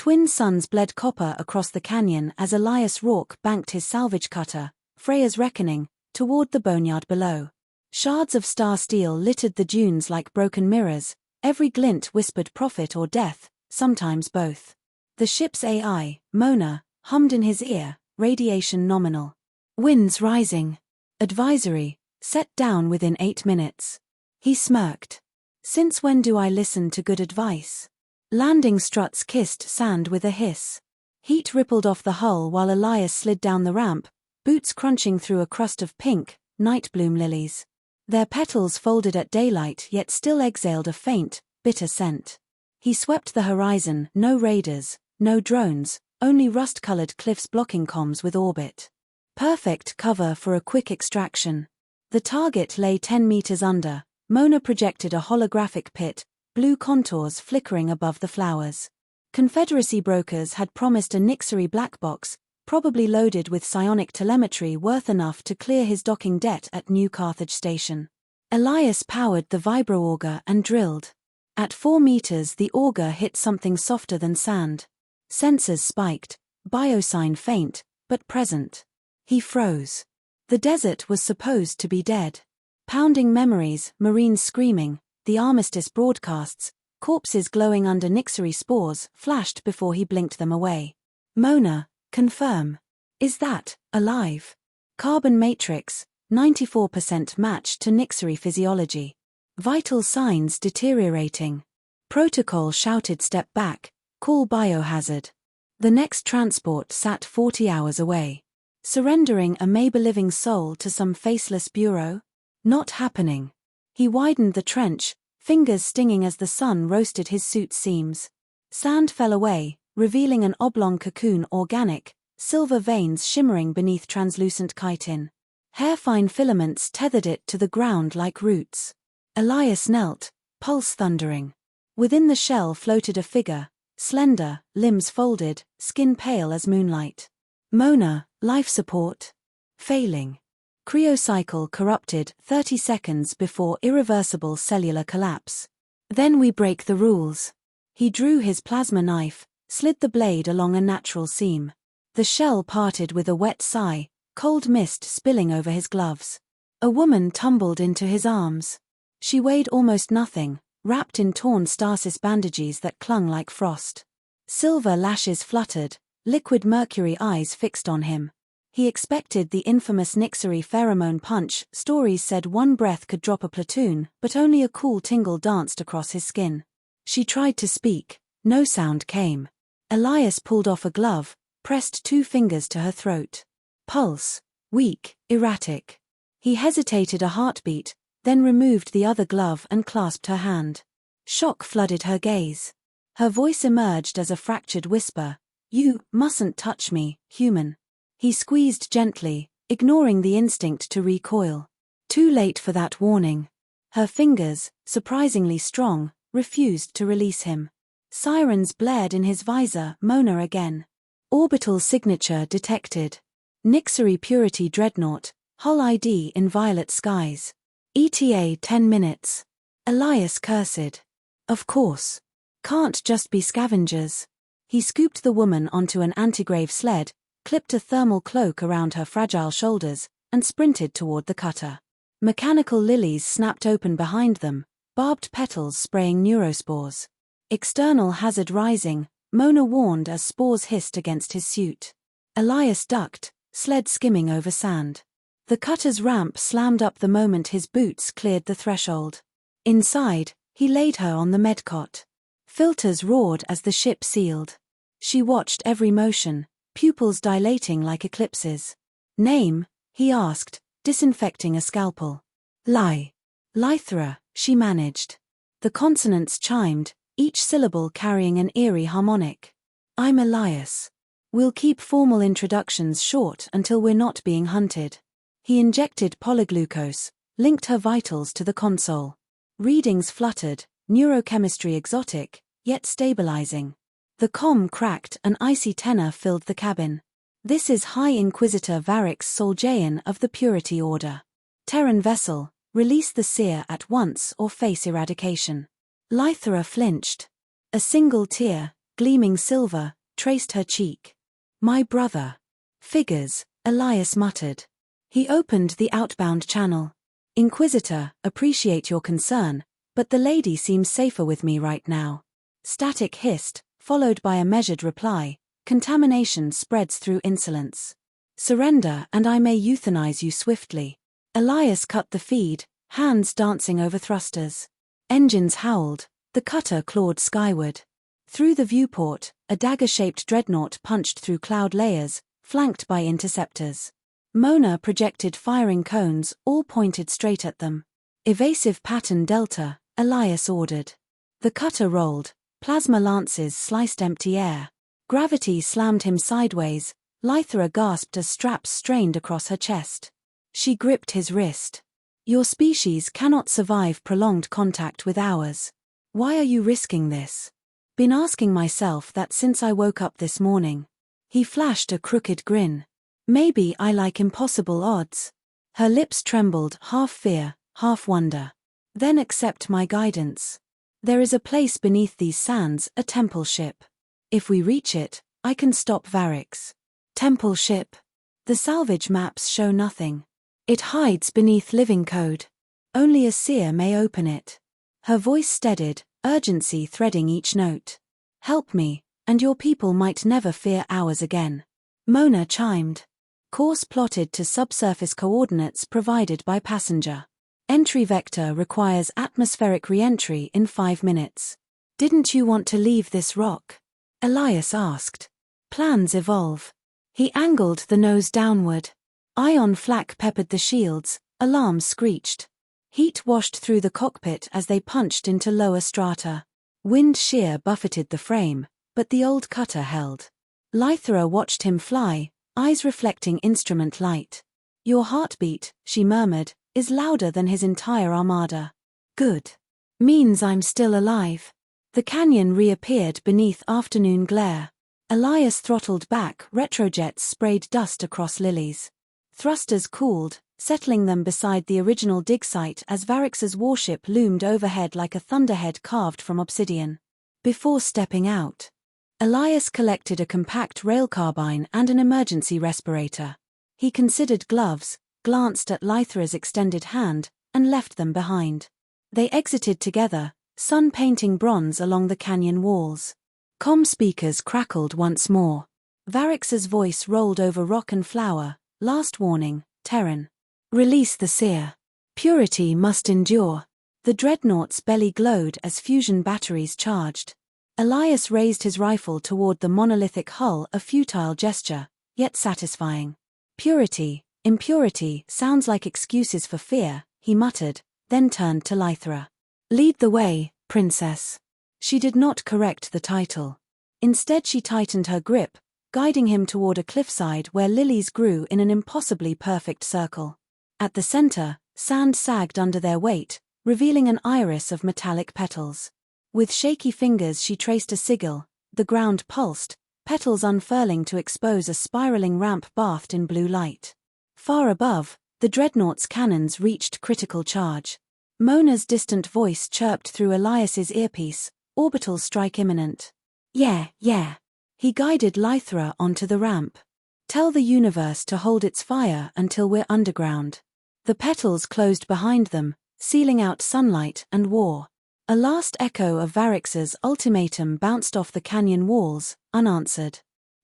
Twin suns bled copper across the canyon as Elias Rourke banked his salvage cutter, Freya's Reckoning, toward the boneyard below. Shards of star steel littered the dunes like broken mirrors, every glint whispered profit or death, sometimes both. The ship's AI, Mona, hummed in his ear, radiation nominal. Winds rising. Advisory, set down within 8 minutes. He smirked. Since when do I listen to good advice? Landing struts kissed sand with a hiss. Heat rippled off the hull while Elias slid down the ramp, boots crunching through a crust of pink, nightbloom lilies. Their petals folded at daylight yet still exhaled a faint, bitter scent. He swept the horizon, no raiders, no drones, only rust-colored cliffs blocking comms with orbit. Perfect cover for a quick extraction. The target lay 10 meters under. Mona projected a holographic pit, blue contours flickering above the flowers. Confederacy brokers had promised a Nyxari black box, probably loaded with psionic telemetry worth enough to clear his docking debt at New Carthage Station. Elias powered the vibro-auger and drilled. At 4 meters the auger hit something softer than sand. Sensors spiked, biosign faint, but present. He froze. The desert was supposed to be dead. Pounding memories, marines screaming, the armistice broadcasts, corpses glowing under Nyxari spores flashed before he blinked them away. Mona, confirm. Is that alive? Carbon matrix, 94% match to Nyxari physiology. Vital signs deteriorating. Protocol shouted step back, call biohazard. The next transport sat 40 hours away. Surrendering a maybe-living soul to some faceless bureau? Not happening. He widened the trench, fingers stinging as the sun roasted his suit's seams. Sand fell away, revealing an oblong cocoon organic, silver veins shimmering beneath translucent chitin. Hair-fine filaments tethered it to the ground like roots. Elias knelt, pulse thundering. Within the shell floated a figure, slender, limbs folded, skin pale as moonlight. Mona, life support. Failing. Cryocycle corrupted 30 seconds before irreversible cellular collapse. Then we break the rules. He drew his plasma knife, slid the blade along a natural seam. The shell parted with a wet sigh, cold mist spilling over his gloves. A woman tumbled into his arms. She weighed almost nothing, wrapped in torn stasis bandages that clung like frost. Silver lashes fluttered, liquid mercury eyes fixed on him. He expected the infamous Nyxari pheromone punch. Stories said one breath could drop a platoon, but only a cool tingle danced across his skin. She tried to speak. No sound came. Elias pulled off a glove, pressed 2 fingers to her throat. Pulse. Weak, erratic. He hesitated a heartbeat, then removed the other glove and clasped her hand. Shock flooded her gaze. Her voice emerged as a fractured whisper. You mustn't touch me, human. He squeezed gently, ignoring the instinct to recoil. Too late for that warning. Her fingers, surprisingly strong, refused to release him. Sirens blared in his visor. Mona again. Orbital signature detected. Nyxari Purity Dreadnought, hull ID in violet skies. ETA 10 minutes. Elias cursed. Of course. Can't just be scavengers. He scooped the woman onto an antigrave sled, clipped a thermal cloak around her fragile shoulders, and sprinted toward the cutter. Mechanical lilies snapped open behind them, barbed petals spraying neurospores. External hazard rising, Mona warned as spores hissed against his suit. Elias ducked, sled skimming over sand. The cutter's ramp slammed up the moment his boots cleared the threshold. Inside, he laid her on the medcot. Filters roared as the ship sealed. She watched every motion, pupils dilating like eclipses. Name? He asked, disinfecting a scalpel. Lythra, she managed. The consonants chimed, each syllable carrying an eerie harmonic. I'm Elias. We'll keep formal introductions short until we're not being hunted. He injected polyglucose, linked her vitals to the console. Readings fluttered, neurochemistry exotic, yet stabilizing. The comm cracked, an icy tenor filled the cabin. This is High Inquisitor Varix Soljayan of the Purity Order. Terran vessel, release the seer at once or face eradication. Lythra flinched. A single tear, gleaming silver, traced her cheek. My brother. Figures, Elias muttered. He opened the outbound channel. Inquisitor, appreciate your concern, but the lady seems safer with me right now. Static hissed, followed by a measured reply. Contamination spreads through insolence. Surrender and I may euthanize you swiftly. Elias cut the feed, hands dancing over thrusters. Engines howled, the cutter clawed skyward. Through the viewport, a dagger-shaped dreadnought punched through cloud layers, flanked by interceptors. Mona projected firing cones, all pointed straight at them. Evasive pattern Delta, Elias ordered. The cutter rolled, plasma lances sliced empty air. Gravity slammed him sideways. Lythra gasped as straps strained across her chest. She gripped his wrist. Your species cannot survive prolonged contact with ours. Why are you risking this? Been asking myself that since I woke up this morning. He flashed a crooked grin. Maybe I like impossible odds. Her lips trembled, half fear, half wonder. Then accept my guidance. There is a place beneath these sands, a temple ship. If we reach it, I can stop Varix. Temple ship. The salvage maps show nothing. It hides beneath living code. Only a seer may open it. Her voice steadied, urgency threading each note. Help me, and your people might never fear ours again. Mona chimed. Course plotted to subsurface coordinates provided by passenger. Entry vector requires atmospheric re-entry in 5 minutes. Didn't you want to leave this rock? Elias asked. Plans evolve. He angled the nose downward. Ion flak peppered the shields, alarms screeched. Heat washed through the cockpit as they punched into lower strata. Wind shear buffeted the frame, but the old cutter held. Lythra watched him fly, eyes reflecting instrument light. Your heartbeat, she murmured, is louder than his entire armada. Good. Means I'm still alive. The canyon reappeared beneath afternoon glare. Elias throttled back, retrojets sprayed dust across lilies. Thrusters cooled, settling them beside the original dig site as Varix's warship loomed overhead like a thunderhead carved from obsidian. Before stepping out, Elias collected a compact rail carbine and an emergency respirator. He considered gloves, glanced at Lythra's extended hand, and left them behind. They exited together, sun painting bronze along the canyon walls. Comm speakers crackled once more. Varix's voice rolled over rock and flower. Last warning, Terran. Release the seer. Purity must endure. The dreadnought's belly glowed as fusion batteries charged. Elias raised his rifle toward the monolithic hull, a futile gesture, yet satisfying. Purity, impurity sounds like excuses for fear, he muttered, then turned to Lythra. Lead the way, princess. She did not correct the title. Instead she tightened her grip, guiding him toward a cliffside where lilies grew in an impossibly perfect circle. At the center, sand sagged under their weight, revealing an iris of metallic petals. With shaky fingers she traced a sigil, the ground pulsed, petals unfurling to expose a spiraling ramp bathed in blue light. Far above, the dreadnought's cannons reached critical charge. Mona's distant voice chirped through Elias's earpiece, orbital strike imminent. Yeah. He guided Lythra onto the ramp. Tell the universe to hold its fire until we're underground. The petals closed behind them, sealing out sunlight and war. A last echo of Varix's ultimatum bounced off the canyon walls, unanswered.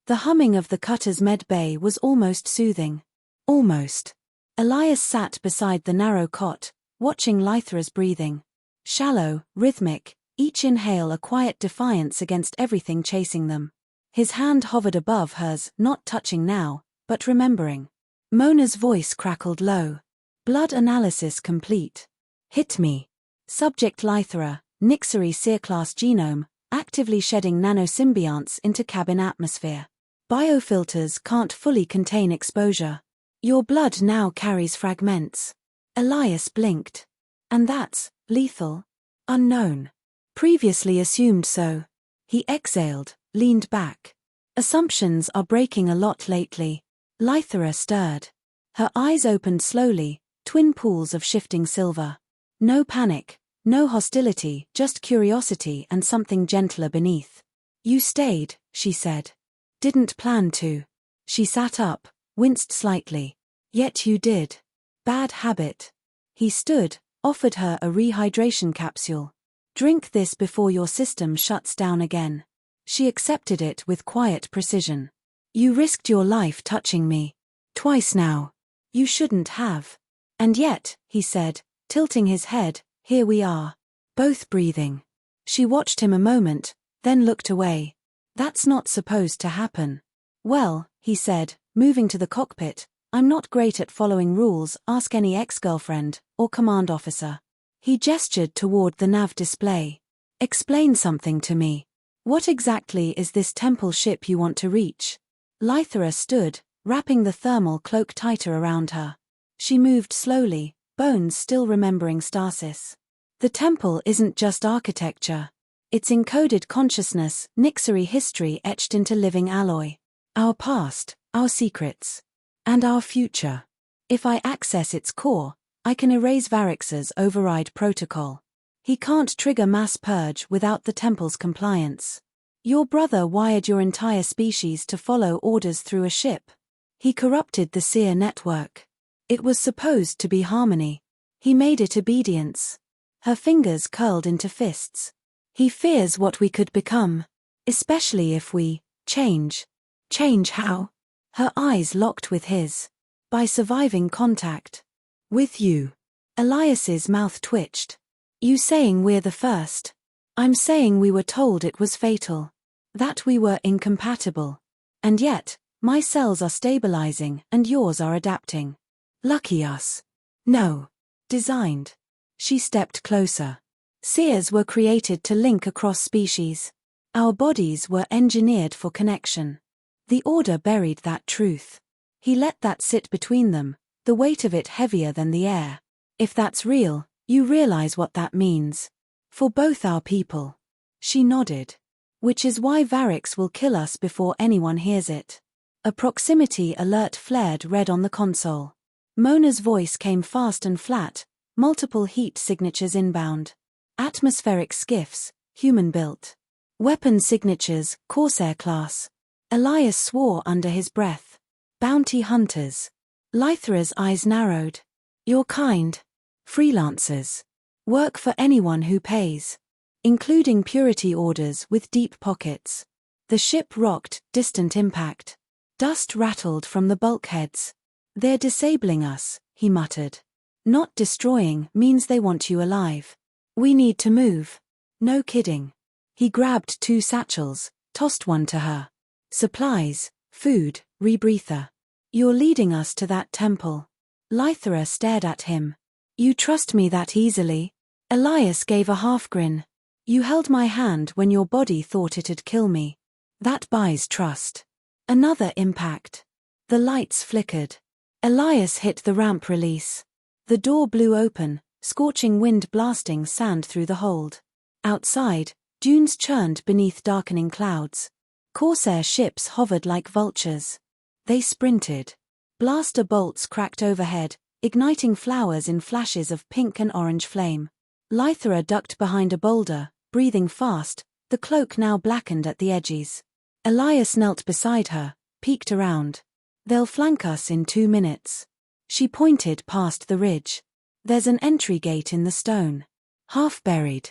The humming of the cutter's med bay was almost soothing. Almost. Elias sat beside the narrow cot, watching Lythra's breathing. Shallow, rhythmic, each inhale a quiet defiance against everything chasing them. His hand hovered above hers, not touching now, but remembering. Mona's voice crackled low. Blood analysis complete. Hit me. Subject Lythra, Nyxari Seer class genome, actively shedding nanosymbionts into cabin atmosphere. Biofilters can't fully contain exposure. Your blood now carries fragments. Elias blinked. And that's lethal? Unknown. Previously assumed so. He exhaled, leaned back. Assumptions are breaking a lot lately. Lythra stirred. Her eyes opened slowly, twin pools of shifting silver. No panic, no hostility, just curiosity and something gentler beneath. You stayed, she said. Didn't plan to. She sat up, winced slightly. Yet you did. Bad habit. He stood, offered her a rehydration capsule. Drink this before your system shuts down again. She accepted it with quiet precision. You risked your life touching me. Twice now. You shouldn't have. And yet, he said, tilting his head, here we are. Both breathing. She watched him a moment, then looked away. That's not supposed to happen. Well, he said, moving to the cockpit, I'm not great at following rules, ask any ex-girlfriend, or command officer. He gestured toward the nav display. Explain something to me. What exactly is this temple ship you want to reach? Lythra stood, wrapping the thermal cloak tighter around her. She moved slowly, Bones still remembering stasis. The temple isn't just architecture. It's encoded consciousness, Nyxari history etched into living alloy. Our past, our secrets. And our future. If I access its core, I can erase Varix's override protocol. He can't trigger mass purge without the temple's compliance. Your brother wired your entire species to follow orders through a ship. He corrupted the Seer network. It was supposed to be harmony. He made it obedience. Her fingers curled into fists. He fears what we could become. Especially if we change. Change how? Her eyes locked with his. By surviving contact. With you. Elias's mouth twitched. You saying we're the first? I'm saying we were told it was fatal. That we were incompatible. And yet, my cells are stabilizing and yours are adapting. Lucky us. No. Designed. She stepped closer. Seers were created to link across species. Our bodies were engineered for connection. The Order buried that truth. He let that sit between them, the weight of it heavier than the air. If that's real, you realize what that means. For both our people. She nodded. Which is why Varix will kill us before anyone hears it. A proximity alert flared red on the console. Mona's voice came fast and flat, multiple heat signatures inbound. Atmospheric skiffs, human-built. Weapon signatures, Corsair class. Elias swore under his breath. Bounty hunters. Lythra's eyes narrowed. Your kind. Freelancers. Work for anyone who pays. Including purity orders with deep pockets. The ship rocked, distant impact. Dust rattled from the bulkheads. They're disabling us, he muttered. Not destroying means they want you alive. We need to move. No kidding. He grabbed 2 satchels, tossed one to her. Supplies, food, rebreather. You're leading us to that temple. Lythra stared at him. You trust me that easily? Elias gave a half grin. You held my hand when your body thought it'd kill me. That buys trust. Another impact. The lights flickered. Elias hit the ramp release. The door blew open, scorching wind blasting sand through the hold. Outside, dunes churned beneath darkening clouds. Corsair ships hovered like vultures. They sprinted. Blaster bolts cracked overhead, igniting flowers in flashes of pink and orange flame. Lythra ducked behind a boulder, breathing fast, the cloak now blackened at the edges. Elias knelt beside her, peeked around. They'll flank us in 2 minutes. She pointed past the ridge. There's an entry gate in the stone. Half buried.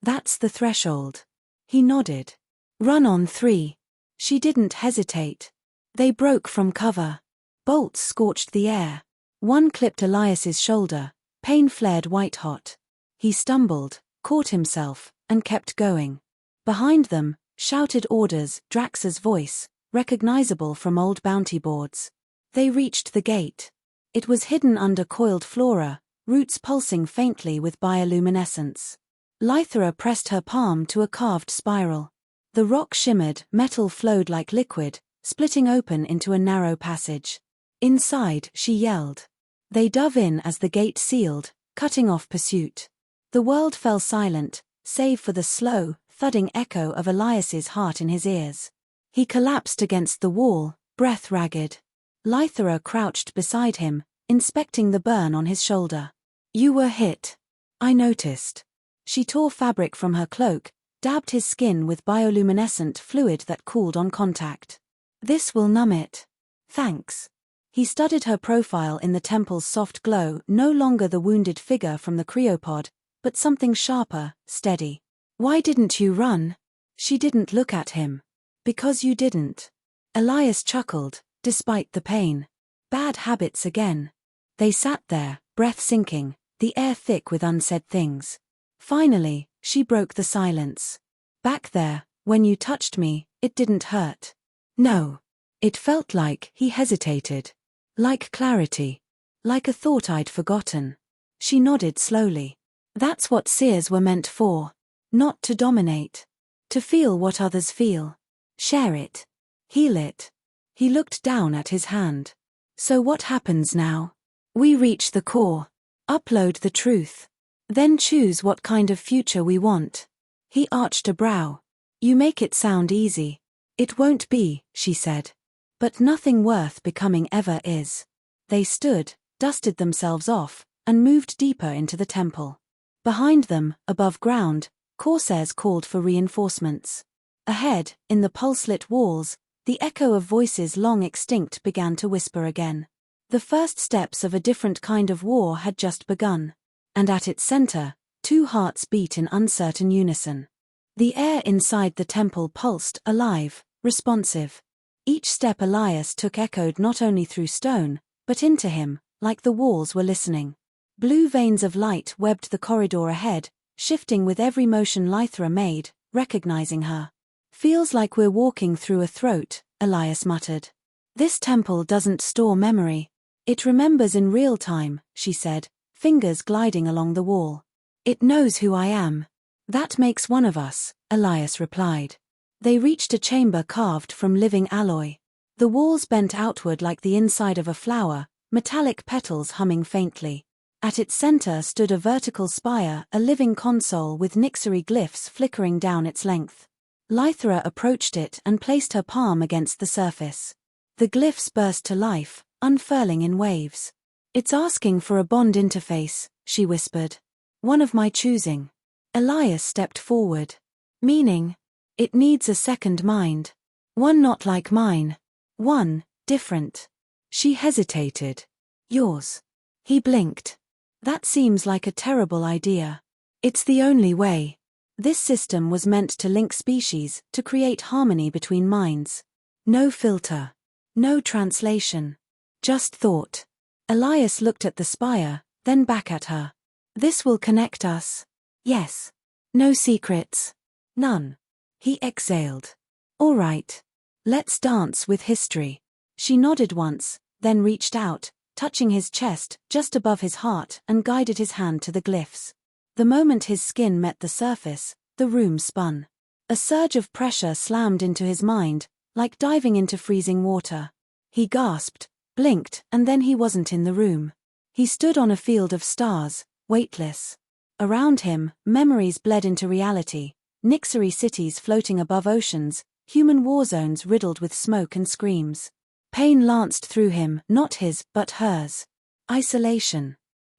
That's the threshold. He nodded. Run on 3. She didn't hesitate. They broke from cover. Bolts scorched the air. One clipped Elias's shoulder, pain flared white-hot. He stumbled, caught himself, and kept going. Behind them, shouted orders, Drax's voice, recognizable from old bounty boards. They reached the gate. It was hidden under coiled flora, roots pulsing faintly with bioluminescence. Lythra pressed her palm to a carved spiral. The rock shimmered, metal flowed like liquid, splitting open into a narrow passage. Inside, she yelled. They dove in as the gate sealed, cutting off pursuit. The world fell silent, save for the slow, thudding echo of Elias's heart in his ears. He collapsed against the wall, breath ragged. Lythra crouched beside him, inspecting the burn on his shoulder. You were hit. I noticed. She tore fabric from her cloak, dabbed his skin with bioluminescent fluid that cooled on contact. This will numb it. Thanks. He studied her profile in the temple's soft glow, no longer the wounded figure from the cryopod, but something sharper, steady. Why didn't you run? She didn't look at him. Because you didn't. Elias chuckled, despite the pain. Bad habits again. They sat there, breath sinking, the air thick with unsaid things. Finally, she broke the silence. Back there, when you touched me, it didn't hurt. No. It felt like, he hesitated. Like clarity. Like a thought I'd forgotten. She nodded slowly. That's what seers were meant for. Not to dominate. To feel what others feel. Share it. Heal it. He looked down at his hand. So what happens now? We reach the core. Upload the truth. Then choose what kind of future we want. He arched a brow. You make it sound easy. It won't be, she said. But nothing worth becoming ever is. They stood, dusted themselves off, and moved deeper into the temple. Behind them, above ground, corsairs called for reinforcements. Ahead, in the pulse-lit walls, the echo of voices long extinct began to whisper again. The first steps of a different kind of war had just begun. And at its center, two hearts beat in uncertain unison. The air inside the temple pulsed, alive, responsive. Each step Elias took echoed not only through stone, but into him, like the walls were listening. Blue veins of light webbed the corridor ahead, shifting with every motion Lythra made, recognizing her. Feels like we're walking through a throat, Elias muttered. This temple doesn't store memory. It remembers in real time, she said, fingers gliding along the wall. It knows who I am. That makes one of us, Elias replied. They reached a chamber carved from living alloy. The walls bent outward like the inside of a flower, metallic petals humming faintly. At its center stood a vertical spire, a living console with Nyxari glyphs flickering down its length. Lythra approached it and placed her palm against the surface. The glyphs burst to life, unfurling in waves. It's asking for a bond interface, she whispered. One of my choosing. Elias stepped forward. Meaning? It needs a second mind. One not like mine. One, different. She hesitated. Yours. He blinked. That seems like a terrible idea. It's the only way. This system was meant to link species, to create harmony between minds. No filter. No translation. Just thought. Elias looked at the spire, then back at her. This will connect us. Yes. No secrets. None. He exhaled. All right. Let's dance with history. She nodded once, then reached out, touching his chest, just above his heart, and guided his hand to the glyphs. The moment his skin met the surface, the room spun. A surge of pressure slammed into his mind, like diving into freezing water. He gasped, blinked, and then he wasn't in the room. He stood on a field of stars, weightless. Around him, memories bled into reality. Nyxari cities floating above oceans, human war zones riddled with smoke and screams. Pain lanced through him, not his, but hers. Isolation.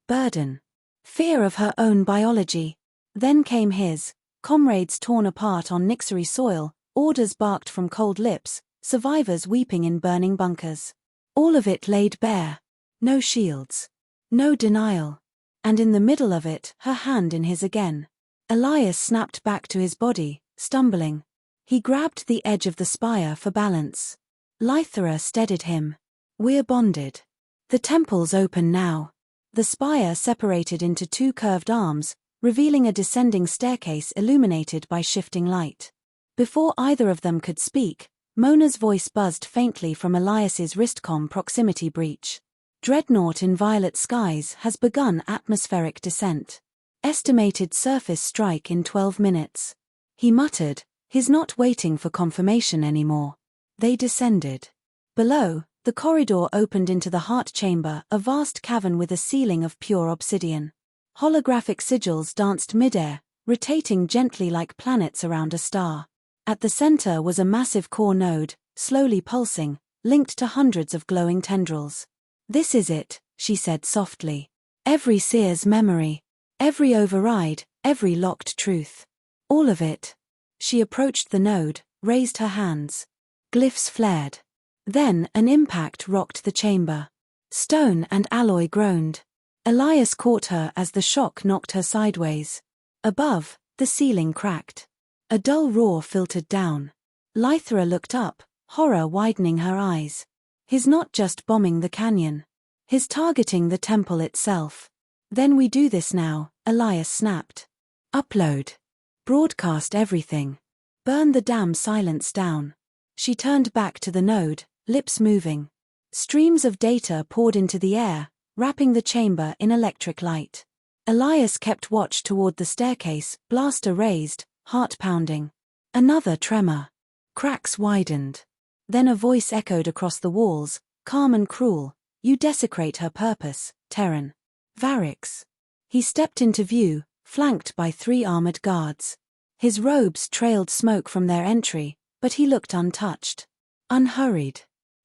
Burden. Fear of her own biology. Then came his. Comrades torn apart on Nyxari soil, orders barked from cold lips, survivors weeping in burning bunkers. All of it laid bare. No shields. No denial. And in the middle of it, her hand in his again. Elias snapped back to his body, stumbling. He grabbed the edge of the spire for balance. Lythra steadied him. We're bonded. The temple's open now. The spire separated into two curved arms, revealing a descending staircase illuminated by shifting light. Before either of them could speak, Mona's voice buzzed faintly from Elias's wristcom proximity breach. Dreadnought in violet skies has begun atmospheric descent. Estimated surface strike in 12 minutes. He muttered, he's not waiting for confirmation anymore. They descended. Below, the corridor opened into the heart chamber, a vast cavern with a ceiling of pure obsidian. Holographic sigils danced midair, rotating gently like planets around a star. At the center was a massive core node, slowly pulsing, linked to hundreds of glowing tendrils. This is it, she said softly. Every seer's memory. Every override, every locked truth. All of it. She approached the node, raised her hands. Glyphs flared. Then an impact rocked the chamber. Stone and alloy groaned. Elias caught her as the shock knocked her sideways. Above, the ceiling cracked. A dull roar filtered down. Lythra looked up, horror widening her eyes. He's not just bombing the canyon. He's targeting the temple itself. Then we do this now, Elias snapped. Upload. Broadcast everything. Burn the damn silence down. She turned back to the node, lips moving. Streams of data poured into the air, wrapping the chamber in electric light. Elias kept watch toward the staircase, blaster raised, heart pounding. Another tremor. Cracks widened. Then a voice echoed across the walls, calm and cruel. You desecrate her purpose, Terran. Varix. He stepped into view, flanked by 3 armored guards. His robes trailed smoke from their entry, but he looked untouched. Unhurried.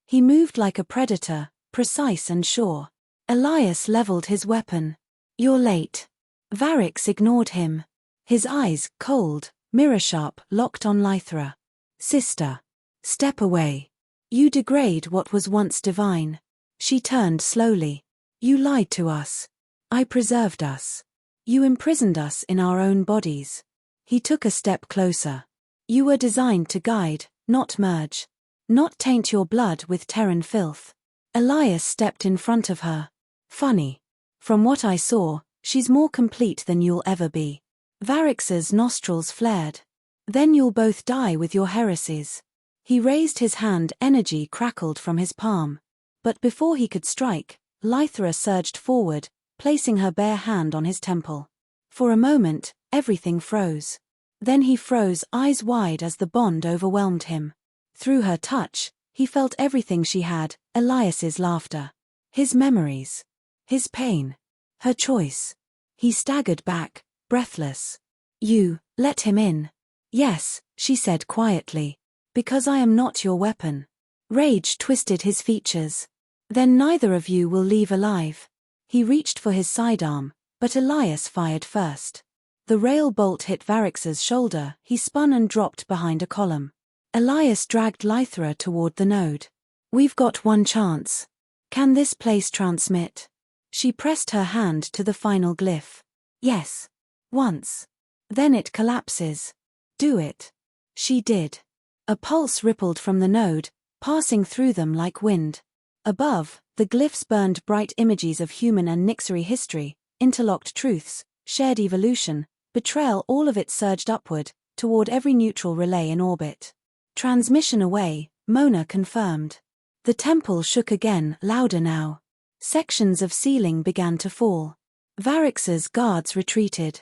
He moved like a predator, precise and sure. Elias leveled his weapon. You're late. Varix ignored him. His eyes, cold, mirror-sharp, locked on Lythra. Sister. Step away. You degrade what was once divine. She turned slowly. You lied to us. I preserved us. You imprisoned us in our own bodies. He took a step closer. You were designed to guide, not merge. Not taint your blood with Terran filth. Elias stepped in front of her. Funny. From what I saw, she's more complete than you'll ever be. Varix's nostrils flared. Then you'll both die with your heresies. He raised his hand, energy crackled from his palm. But before he could strike, Lythra surged forward, placing her bare hand on his temple. For a moment, everything froze. Then he froze, eyes wide as the bond overwhelmed him. Through her touch, he felt everything she had, Elias's laughter. His memories. His pain. Her choice. He staggered back, breathless. You, let him in. Yes, she said quietly. Because I am not your weapon. Rage twisted his features. Then neither of you will leave alive. He reached for his sidearm, but Elias fired first. The rail bolt hit Varix's shoulder, he spun and dropped behind a column. Elias dragged Lythra toward the node. We've got one chance. Can this place transmit? She pressed her hand to the final glyph. Yes. Once. Then it collapses. Do it. She did. A pulse rippled from the node, passing through them like wind. Above, the glyphs burned bright images of human and Nyxari history, interlocked truths, shared evolution, betrayal. All of it surged upward, toward every neutral relay in orbit. Transmission away, Mona confirmed. The temple shook again, louder now. Sections of ceiling began to fall. Varix's guards retreated.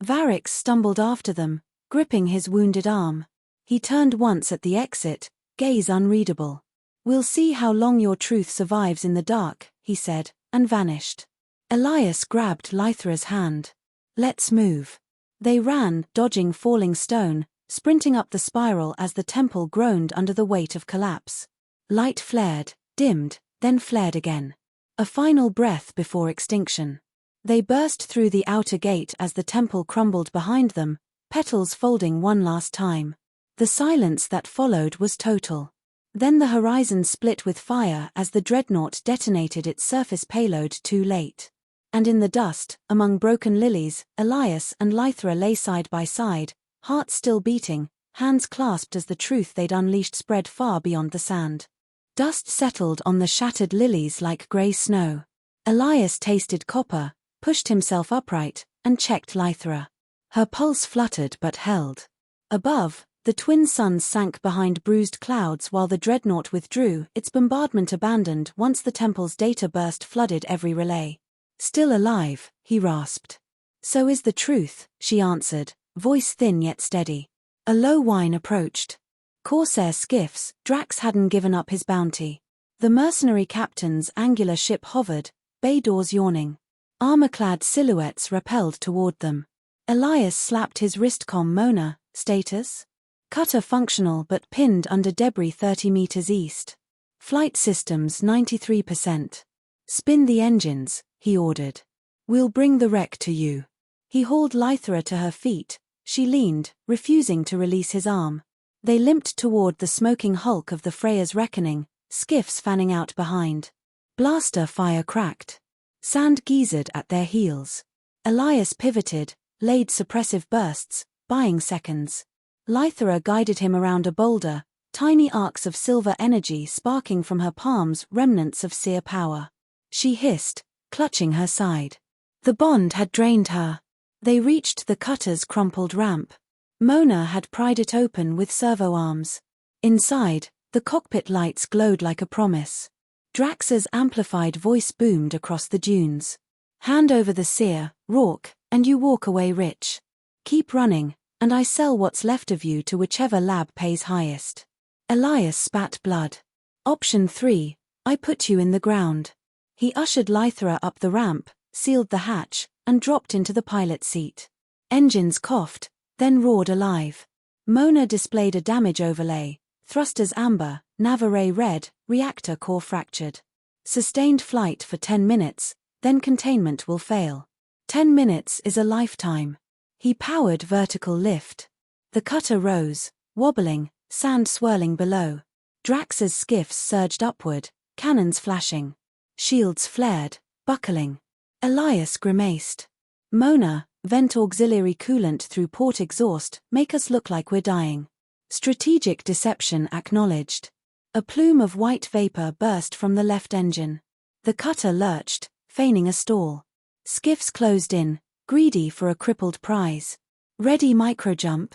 Varix stumbled after them, gripping his wounded arm. He turned once at the exit, gaze unreadable. We'll see how long your truth survives in the dark, he said, and vanished. Elias grabbed Lythra's hand. Let's move. They ran, dodging falling stone, sprinting up the spiral as the temple groaned under the weight of collapse. Light flared, dimmed, then flared again. A final breath before extinction. They burst through the outer gate as the temple crumbled behind them, petals folding one last time. The silence that followed was total. Then the horizon split with fire as the dreadnought detonated its surface payload too late. And in the dust, among broken lilies, Elias and Lythra lay side by side, hearts still beating, hands clasped as the truth they'd unleashed spread far beyond the sand. Dust settled on the shattered lilies like grey snow. Elias tasted copper, pushed himself upright, and checked Lythra. Her pulse fluttered but held. Above, the twin suns sank behind bruised clouds while the dreadnought withdrew, its bombardment abandoned once the temple's data burst flooded every relay. Still alive, he rasped. So is the truth, she answered, voice thin yet steady. A low whine approached. Corsair skiffs, Drax hadn't given up his bounty. The mercenary captain's angular ship hovered, bay doors yawning. Armor-clad silhouettes rappelled toward them. Elias slapped his wristcom. Mona, status? Cutter functional but pinned under debris 30 meters east. Flight systems 93%. Spin the engines, he ordered. We'll bring the wreck to you. He hauled Lythra to her feet, She leaned, refusing to release his arm. They limped toward the smoking hulk of the Freya's reckoning, skiffs fanning out behind. Blaster fire cracked. Sand geysered at their heels. Elias pivoted, laid suppressive bursts, buying seconds. Lythra guided him around a boulder, tiny arcs of silver energy sparking from her palms, remnants of seer power. She hissed, clutching her side. The bond had drained her. They reached the cutter's crumpled ramp. Mona had pried it open with servo arms. Inside, the cockpit lights glowed like a promise. Drax's amplified voice boomed across the dunes. Hand over the seer, Rourke, and you walk away rich. Keep running, and I sell what's left of you to whichever lab pays highest. Elias spat blood. Option 3, I put you in the ground. He ushered Lythra up the ramp, sealed the hatch, and dropped into the pilot's seat. Engines coughed, then roared alive. Mona displayed a damage overlay, thrusters amber, nav array red, reactor core fractured. Sustained flight for 10 minutes, then containment will fail. 10 minutes is a lifetime. He powered vertical lift. The cutter rose, wobbling, sand swirling below. Drax's skiffs surged upward, cannons flashing. Shields flared, buckling. Elias grimaced. Mona, vent auxiliary coolant through port exhaust, make us look like we're dying. Strategic deception acknowledged. A plume of white vapor burst from the left engine. The cutter lurched, feigning a stall. Skiffs closed in, greedy for a crippled prize. Ready microjump?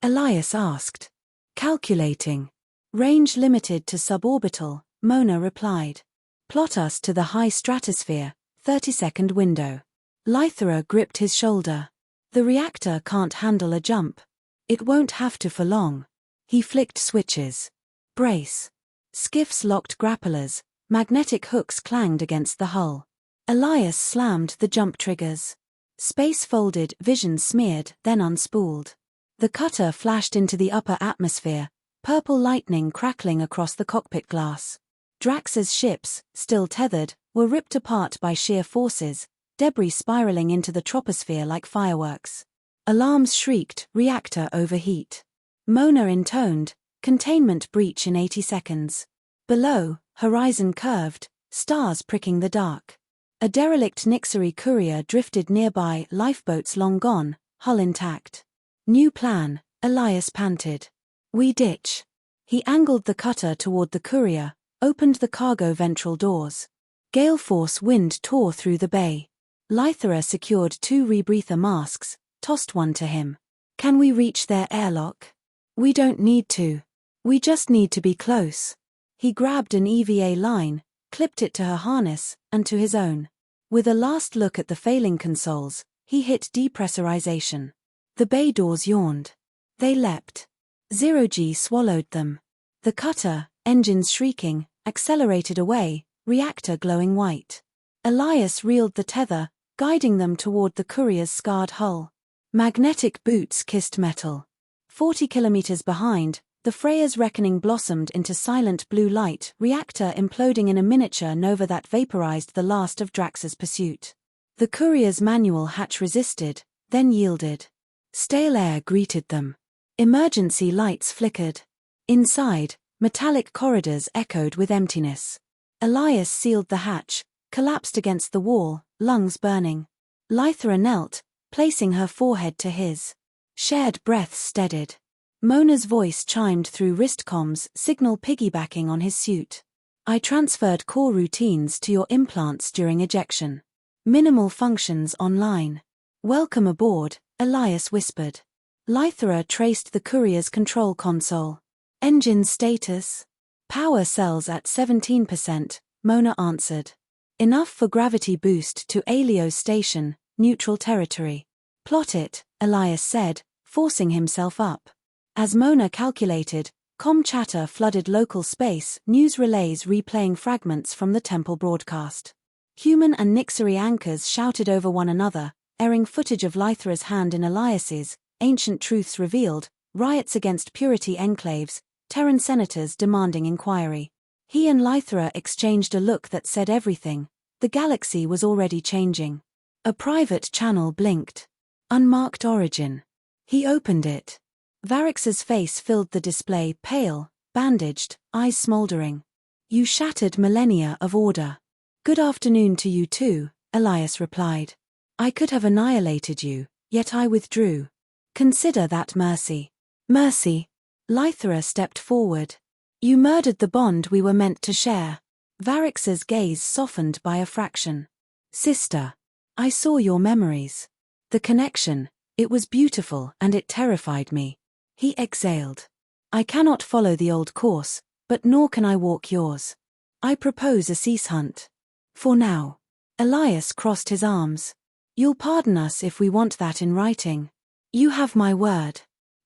Elias asked. Calculating. Range limited to suborbital, Mona replied. Plot us to the high stratosphere, 30-second window. Lythra gripped his shoulder. The reactor can't handle a jump. It won't have to for long. He flicked switches. Brace. Skiffs locked grapplers, magnetic hooks clanged against the hull. Elias slammed the jump triggers. Space folded, vision smeared, then unspooled. The cutter flashed into the upper atmosphere, purple lightning crackling across the cockpit glass. Drax's ships, still tethered, were ripped apart by sheer forces, debris spiraling into the troposphere like fireworks. Alarms shrieked, reactor overheat. Mona intoned, containment breach in 80 seconds. Below, horizon curved, stars pricking the dark. A derelict Nyxari courier drifted nearby, lifeboats long gone, hull intact. New plan, Elias panted. We ditch. He angled the cutter toward the courier, opened the cargo ventral doors. Gale force wind tore through the bay. Lythra secured 2 rebreather masks, tossed one to him. Can we reach their airlock? We don't need to. We just need to be close. He grabbed an EVA line, clipped it to her harness, and to his own. With a last look at the failing consoles, he hit depressurization. The bay doors yawned. They leapt. 0G swallowed them. The cutter, engines shrieking, accelerated away, reactor glowing white. Elias reeled the tether, guiding them toward the courier's scarred hull. Magnetic boots kissed metal. 40 kilometers behind, the Freya's reckoning blossomed into silent blue light, reactor imploding in a miniature nova that vaporized the last of Drax's pursuit. The courier's manual hatch resisted, then yielded. Stale air greeted them. Emergency lights flickered. Inside, metallic corridors echoed with emptiness. Elias sealed the hatch, collapsed against the wall, lungs burning. Lythra knelt, placing her forehead to his. Shared breaths steadied. Mona's voice chimed through wrist comms, signal piggybacking on his suit. I transferred core routines to your implants during ejection. Minimal functions online. Welcome aboard, Elias whispered. Lythra traced the courier's control console. Engine status? Power cells at 17%, Mona answered. Enough for gravity boost to Alio station, neutral territory. Plot it, Elias said, forcing himself up. As Mona calculated, comm chatter flooded local space, news relays replaying fragments from the temple broadcast. Human and Nyxari anchors shouted over one another, airing footage of Lythra's hand in Elias's, ancient truths revealed, riots against purity enclaves, Terran senators demanding inquiry. He and Lythra exchanged a look that said everything. The galaxy was already changing. A private channel blinked. Unmarked origin. He opened it. Varix's face filled the display, pale, bandaged, eyes smoldering. You shattered millennia of order. Good afternoon to you too, Elias replied. I could have annihilated you, yet I withdrew. Consider that mercy. Mercy? Lythra stepped forward. You murdered the bond we were meant to share. Varix's gaze softened by a fraction. Sister. I saw your memories. The connection, it was beautiful and it terrified me. He exhaled. I cannot follow the old course, but nor can I walk yours. I propose a cease hunt. For now. Elias crossed his arms. You'll pardon us if we want that in writing. You have my word.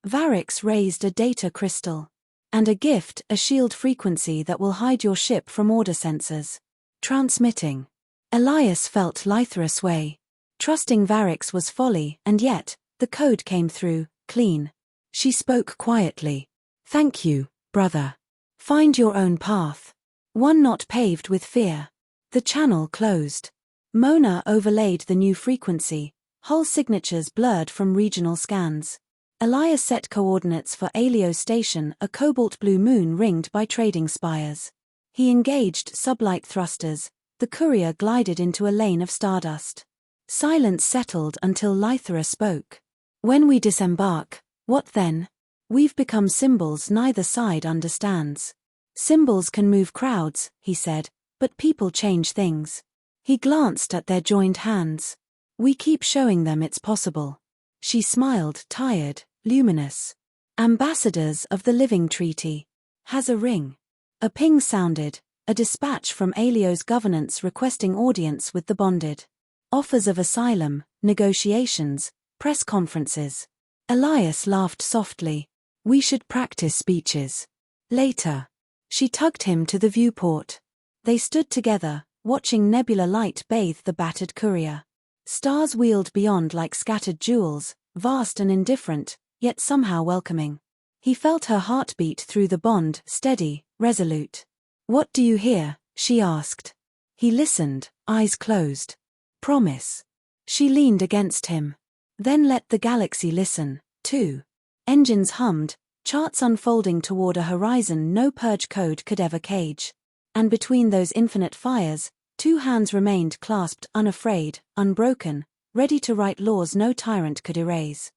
Varix raised a data crystal. And a gift, a shield frequency that will hide your ship from order sensors. Transmitting. Elias felt Lythra sway. Trusting Varix was folly, and yet, the code came through, clean. She spoke quietly. Thank you, brother. Find your own path. One not paved with fear. The channel closed. Mona overlaid the new frequency, hull signatures blurred from regional scans. Elias set coordinates for Alio Station, a cobalt blue moon ringed by trading spires. He engaged sublight thrusters. The courier glided into a lane of stardust. Silence settled until Lythra spoke. When we disembark, what then? We've become symbols neither side understands. Symbols can move crowds, he said, but people change things. He glanced at their joined hands. We keep showing them it's possible. She smiled, tired, luminous. Ambassadors of the Living Treaty. Has a ring. A ping sounded, a dispatch from Alio's governance requesting audience with the bonded. Offers of asylum, negotiations, press conferences. Elias laughed softly. We should practice speeches. Later. She tugged him to the viewport. They stood together, watching nebula light bathe the battered courier. Stars wheeled beyond like scattered jewels, vast and indifferent, yet somehow welcoming. He felt her heartbeat through the bond, steady, resolute. What do you hear? She asked. He listened, eyes closed. Promise. She leaned against him. Then let the galaxy listen, too. Engines hummed, charts unfolding toward a horizon no purge code could ever cage. And between those infinite fires, two hands remained clasped, unafraid, unbroken, ready to write laws no tyrant could erase.